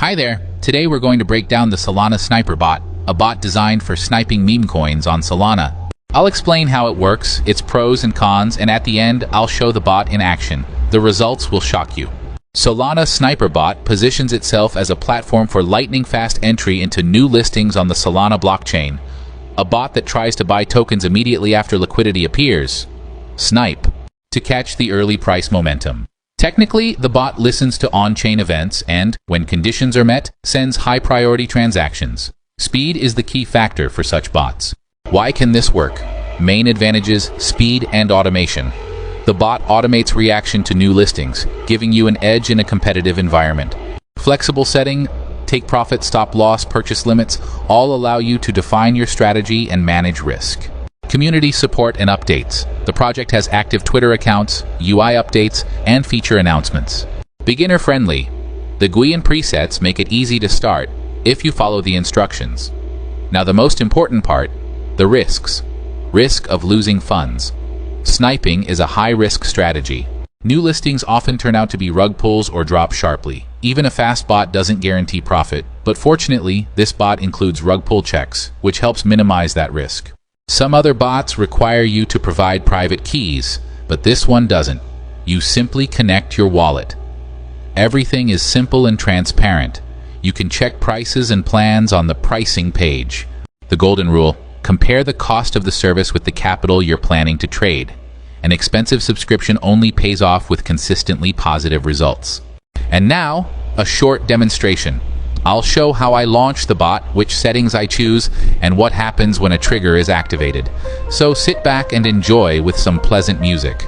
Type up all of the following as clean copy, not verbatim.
Hi there! Today we're going to break down the Solana Sniper bot, a bot designed for sniping meme coins on Solana. I'll explain how it works, its pros and cons, and at the end, I'll show the bot in action. The results will shock you. Solana Sniper bot positions itself as a platform for lightning-fast entry into new listings on the Solana blockchain. A bot that tries to buy tokens immediately after liquidity appears. Snipe. To catch the early price momentum. Technically, the bot listens to on-chain events and, when conditions are met, sends high-priority transactions. Speed is the key factor for such bots. Why can this work? Main advantages: speed and automation. The bot automates reaction to new listings, giving you an edge in a competitive environment. Flexible setting, take profit, stop loss, purchase limits, all allow you to define your strategy and manage risk. Community support and updates. The project has active Twitter accounts, UI updates, and feature announcements. Beginner-friendly. The GUI and presets make it easy to start if you follow the instructions. Now the most important part, the risks. Risk of losing funds. Sniping is a high-risk strategy. New listings often turn out to be rug pulls or drop sharply. Even a fast bot doesn't guarantee profit, but fortunately, this bot includes rug pull checks, which helps minimize that risk. Some other bots require you to provide private keys, but this one doesn't. You simply connect your wallet. Everything is simple and transparent. You can check prices and plans on the pricing page. The golden rule: compare the cost of the service with the capital you're planning to trade. An expensive subscription only pays off with consistently positive results. And now, a short demonstration. I'll show how I launch the bot, which settings I choose, and what happens when a trigger is activated. So sit back and enjoy with some pleasant music.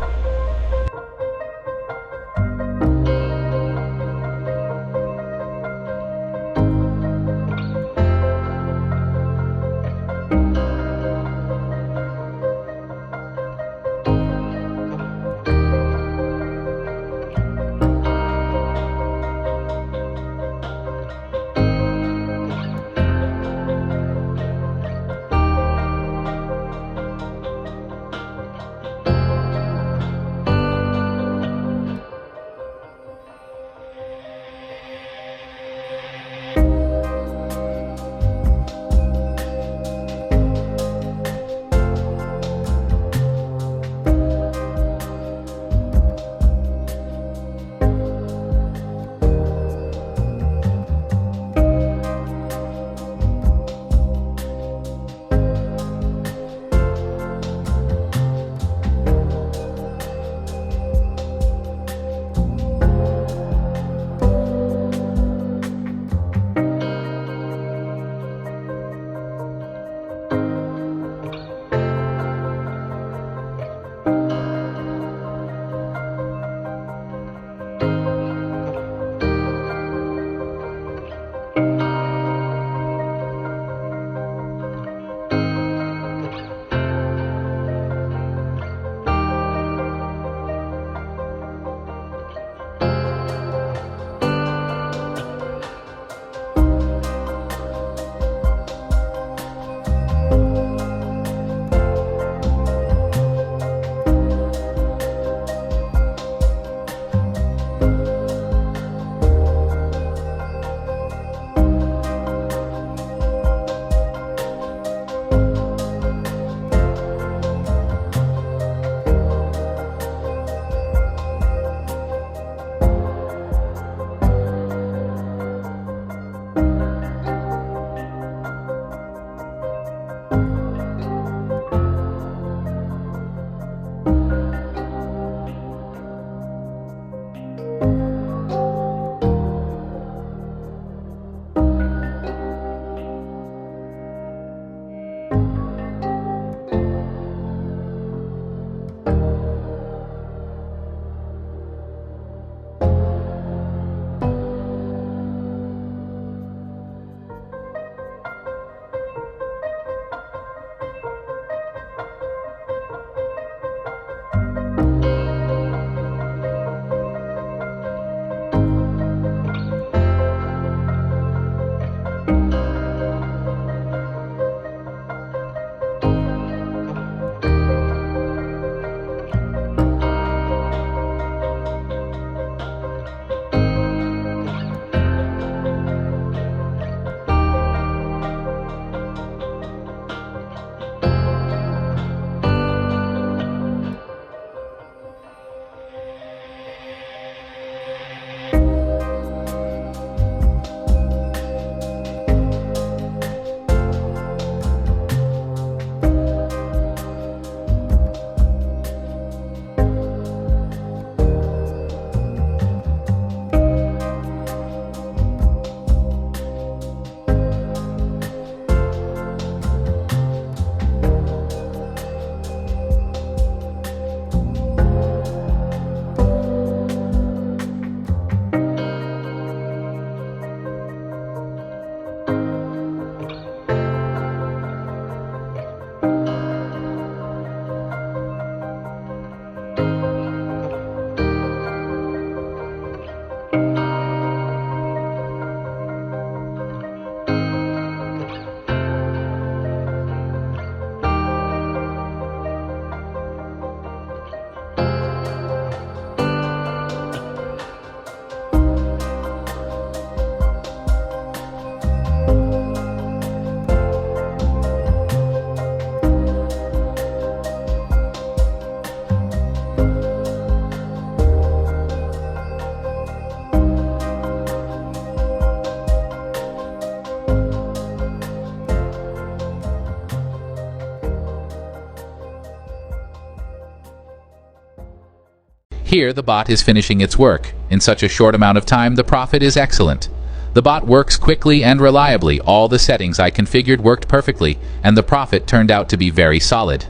Here, the bot is finishing its work. In such a short amount of time, the profit is excellent. The bot works quickly and reliably. All the settings I configured worked perfectly, and the profit turned out to be very solid.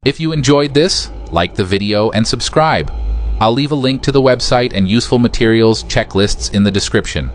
If you enjoyed this, like the video and subscribe. I'll leave a link to the website and useful materials checklists in the description.